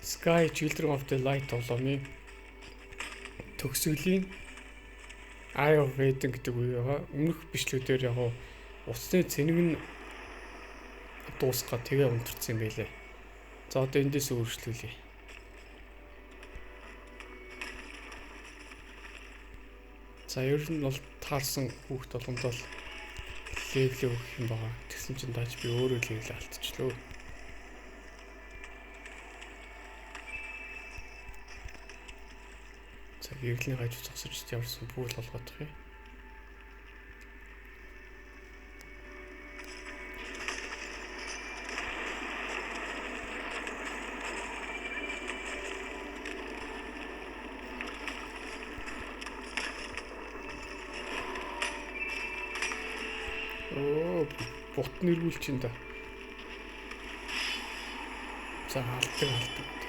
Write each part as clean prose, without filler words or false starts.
Sky Children of the Light тоглоомын төгсгөлийн Eye of Eden гэдэг үе байгаа. Өмнөх бичлэгүүдээр яг усны цэнэг нь дуусгаад тэгээ унтарсан юм байлээ. За одоо эндээс өөрчлүүлье. За ер нь бол таарсан хүүхд болгонд бол левел өгөх юм байгаа. Тэгсэн чинь тааж би өөрөө левел алдчихлоо. За гэрлийн хажуу зогсож явсан пүүл болгоодох юм. Бут нэргүүл чинь да. За алдаг.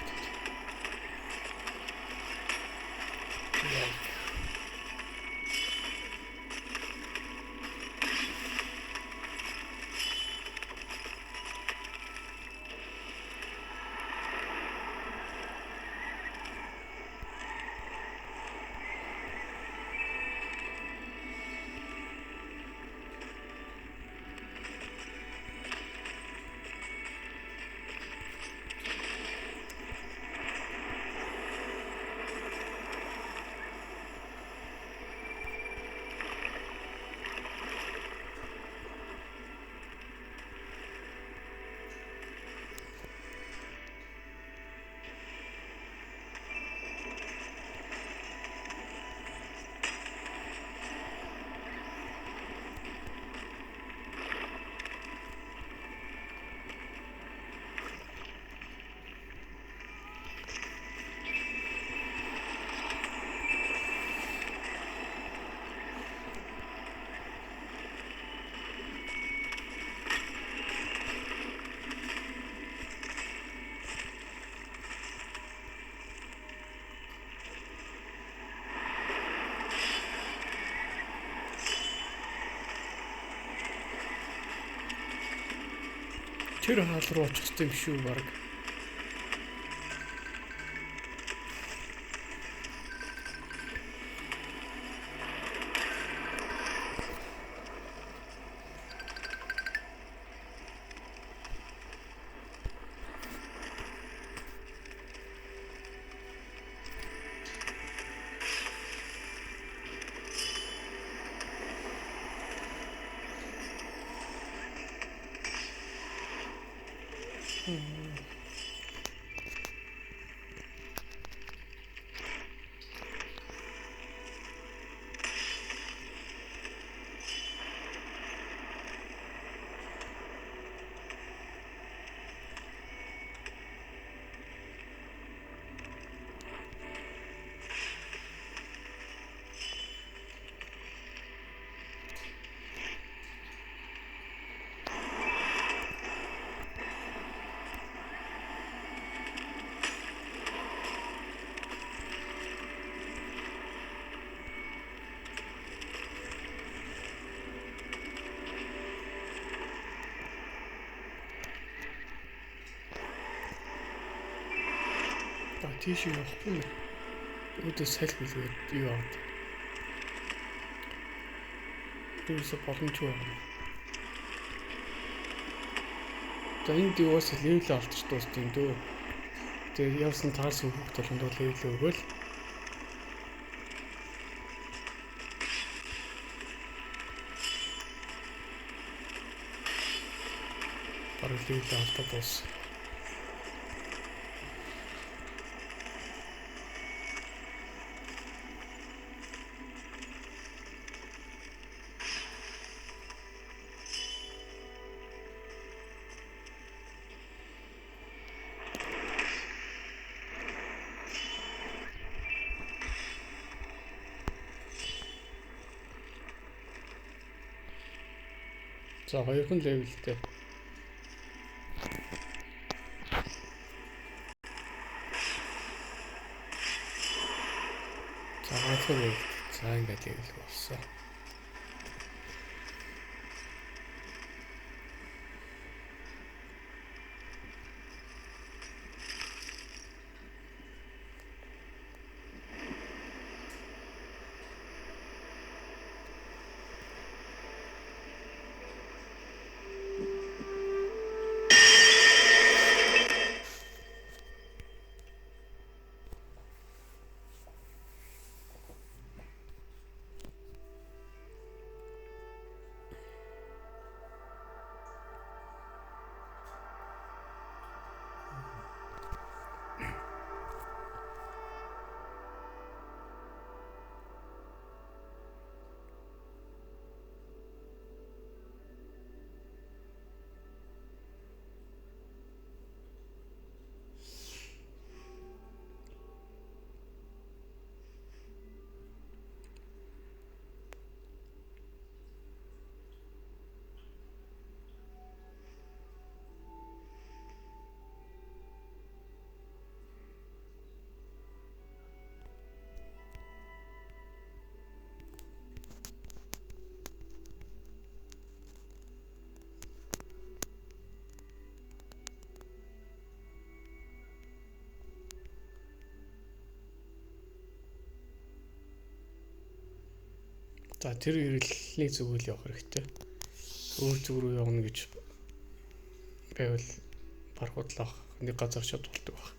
Тэр хаал руу очих юм шүү баг. Тийш явахгүй юм. Өөдөө салхи билгээд юу аваад. Юусе боломжгүй байна. За энд юус левел олдож дуусна юм дөө. Тэгээ явсан таарсан хүүхд болгонд бол левел өгөөл. Бараг левел олдоод дууссан. За 2хан левелтэй. За 3хан левел. За ингээд левел болсон. За тэр хэрэглээ зүгэл явах хэрэгтэй. Өөр зүг рүү явна гэж байвал бархуудлах нэг газар шууд болдог баг.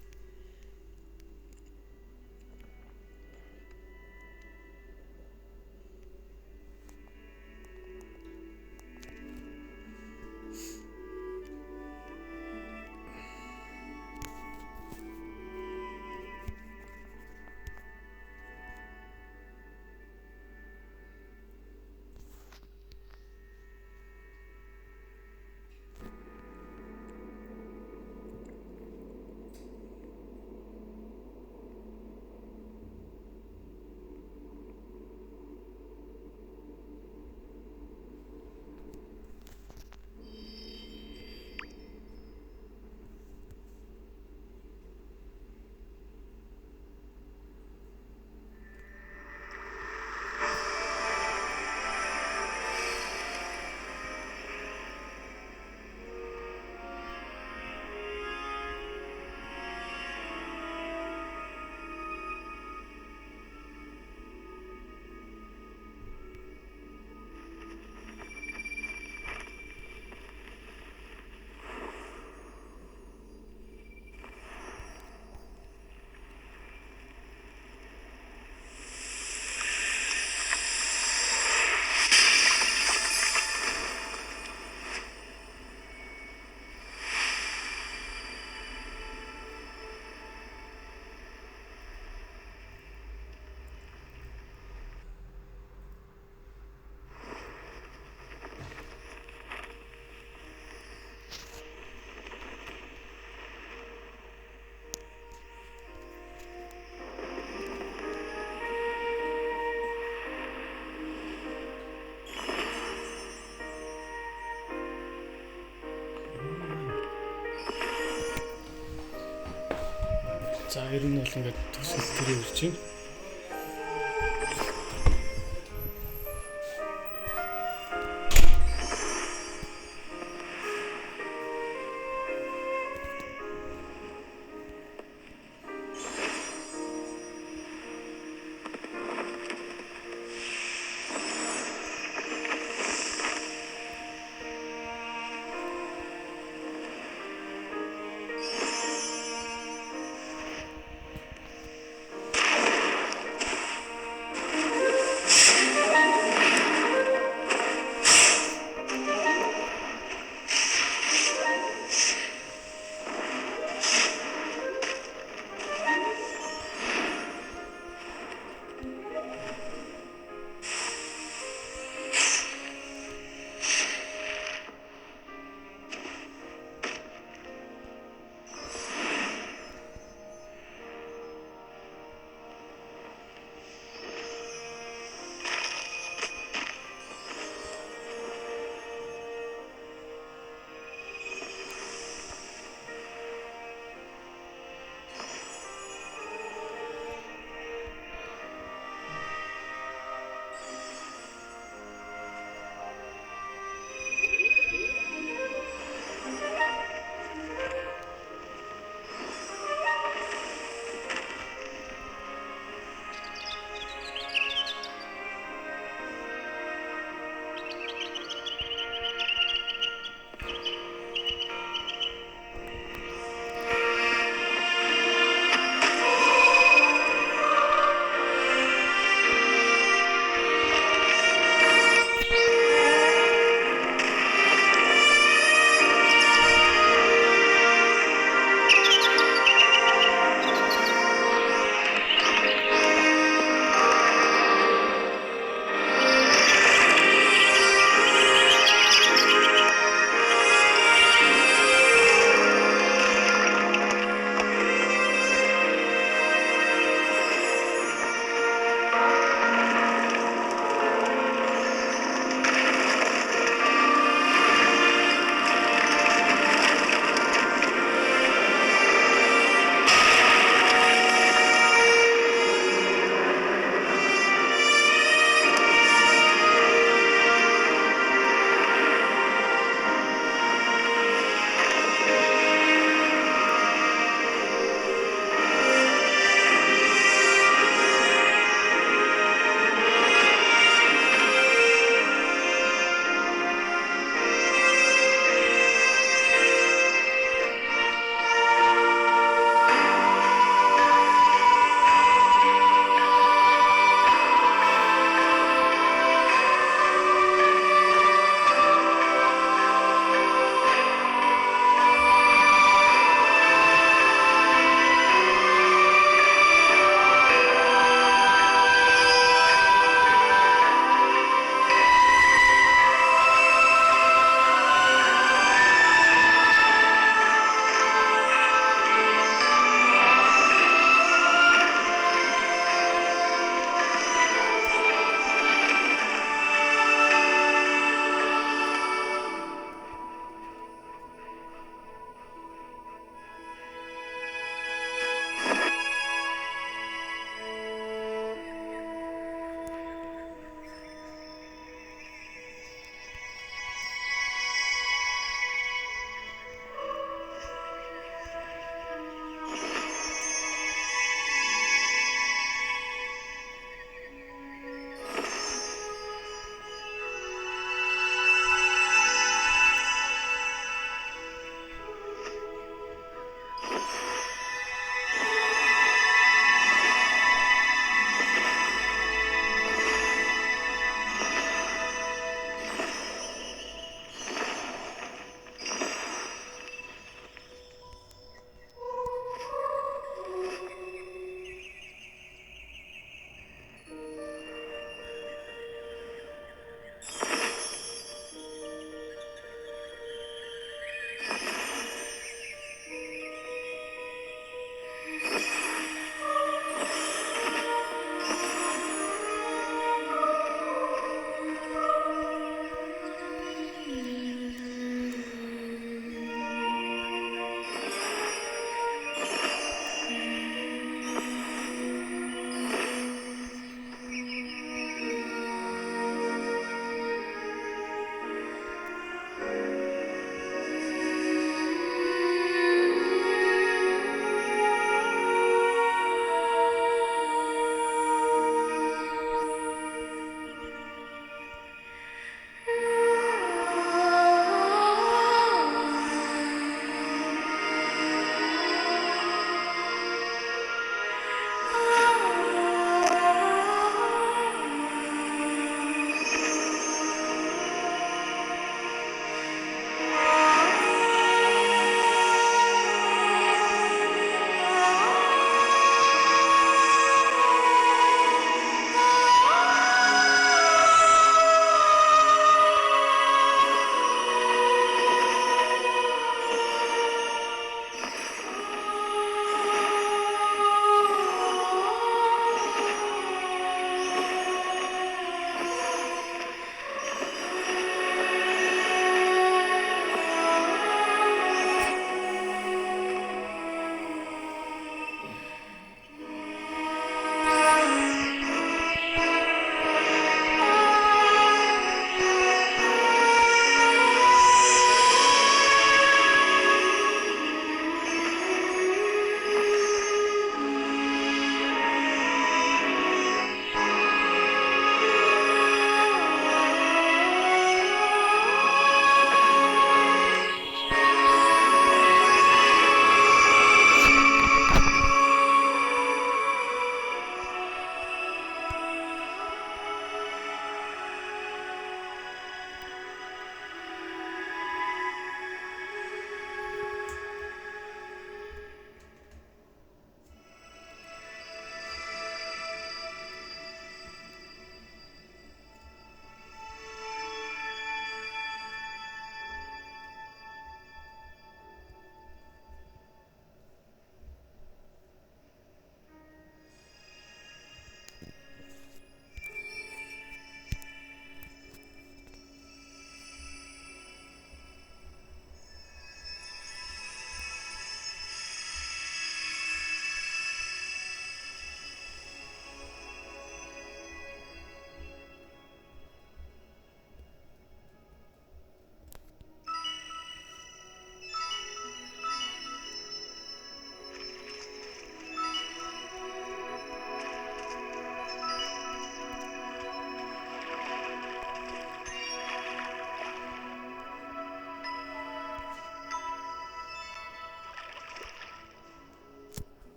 За ер нь бол ингээд төсөл төрөө ирж байна.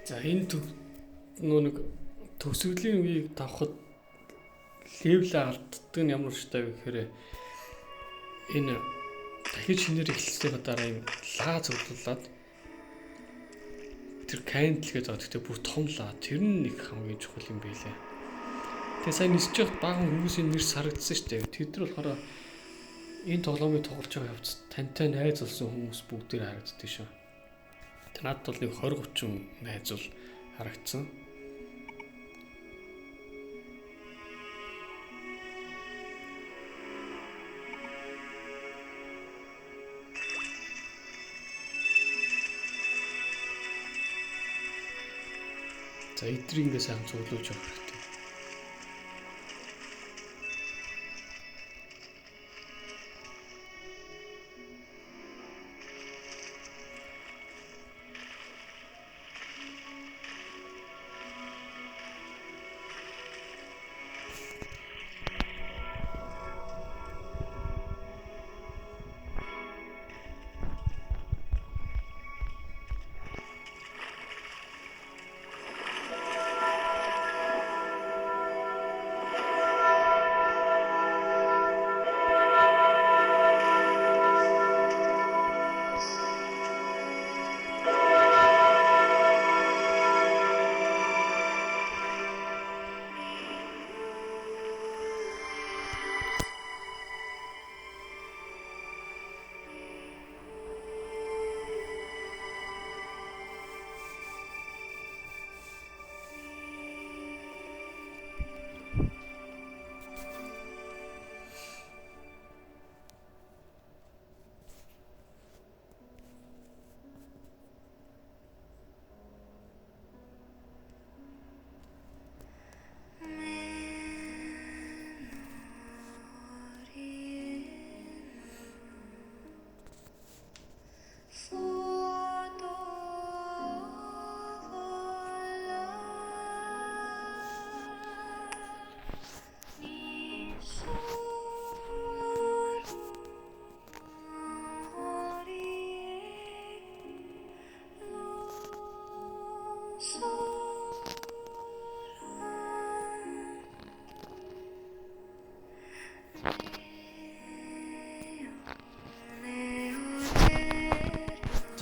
За энэ нэг төгсгөлийн үеийг давхад левлээ алддаг нь ямар штэ вэ гэхээр энэ дахиж шинээр эхэлсний дараа юм лаа зөвлөлаад тэр кандл гэдэг байгаа. Гэхдээ бүр том лаа. Тэр нь их хамгийн чухал юм байлээ. Тэгээ сайн нисэж явахад баахан хүмүүсийн нэр сарагдсан шүү дээ. Тэд нар болохоор энэ тоглоомыг тоглож байгаа явц тантай найз болсон хүмүүс бүгдээр харагддаг шүү. Танад бол нэг 20-30 найз бол харагдсан. За эдрийг ингээ сайн цуглуулж явах хэрэгтэй.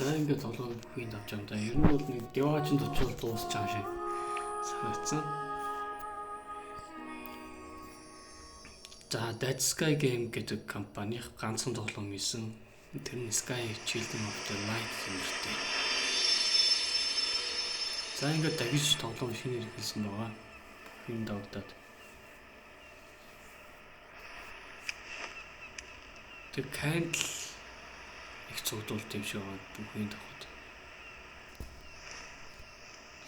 За ингээд тоглоом бүхийд авч байгаа. Ер нь бол нэг Devage-ын төчөл дуусч байгаа шиг санагдсан. За Dead Sky Game гэдэг компанийн ганцхан тоглоом хийсэн. Тэр нь Sky Children of the Light нэртэй. За ингээд дахиж тоглоом шинээр хэлсэн байгаа. Бүхийд давтаад. Тэр candle их цогдуулт юм шиг байгаа бүхний давхад.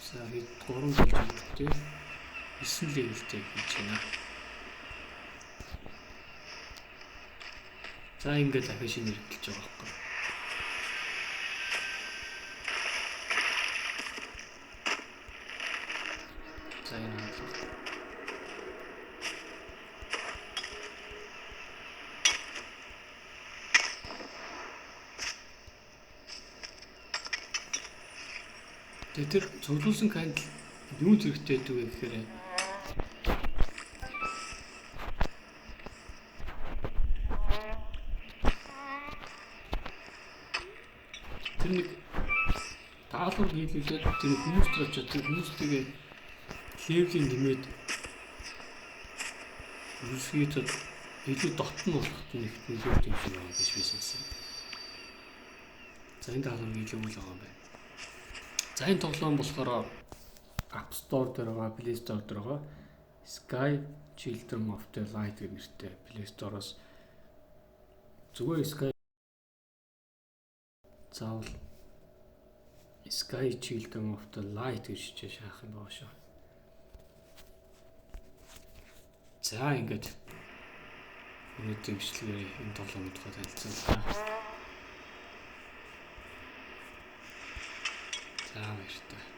За хэд 3 жилтэй 9 левелтэй хийж байна. За ингээд дахиж шинээр хэлж байгаа байхгүй. За энэ тэр цуглуулсан кандл юу зэрэгтэй дүү гэхээр тэр нэг таалуур хийлүүлээд тэр хүмүүст очоод тэр хүмүүстэйгээ левлийн нэмээд үргэлжлээд илүү дотн болохт нэг нөлөөтэй юм шиг байна гэж би сонсон. За энэ таалуур илүү л байгаа юм байна. За энэ тоглоом болохоор App Store дээр байгаа, Play Store дээр байгаа. Sky Children of the Light гэх нэртэй Play Store-оос зүгээр Sky заавал Sky Children of the Light гэж шаах юм байна шүү. За ингээд өнөөдрийн бичлэгээр энэ тоглоомын тухай танилцууллаа. За баярлалаа.